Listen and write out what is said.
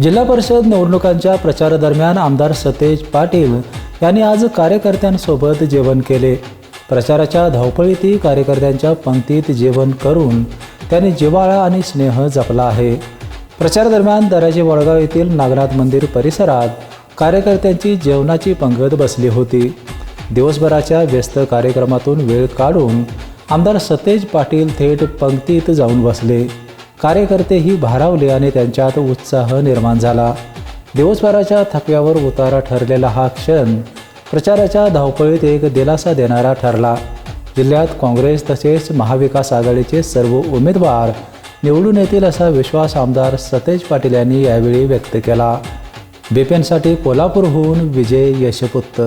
जिल्हा परिषद निवडणुकांच्या प्रचारादरम्यान आमदार सतेज पाटील यांनी आज कार्यकर्त्यांसोबत जेवण केले। प्रचाराच्या धावपळीतील कार्यकर्त्यांच्या पंक्तीत जेवण करून त्यांनी जिव्हाळा आणि स्नेह जपला आहे। प्रचारादरम्यान दराजे वडगाव येथील नागनाथ मंदिर परिसरात कार्यकर्त्यांची जेवणाची पंगत बसली होती। दिवसभराच्या व्यस्त कार्यक्रमातून वेळ काढून आमदार सतेज पाटील थेट पंक्तीत जाऊन बसले। कार्यकर्तेही भारावले आणि त्यांच्यात उत्साह निर्माण झाला। दिवसभराच्या थकव्यावर उतारा ठरलेला हा क्षण प्रचाराच्या धावपळीत एक दिलासा देणारा ठरला। जिल्ह्यात काँग्रेस तसेच महाविकास आघाडीचे सर्व उमेदवार निवडून येतील असा विश्वास आमदार सतेज पाटील यांनी यावेळी व्यक्त केला। बीपीएनसाठी कोल्हापूरहून विजय यशपुत्त।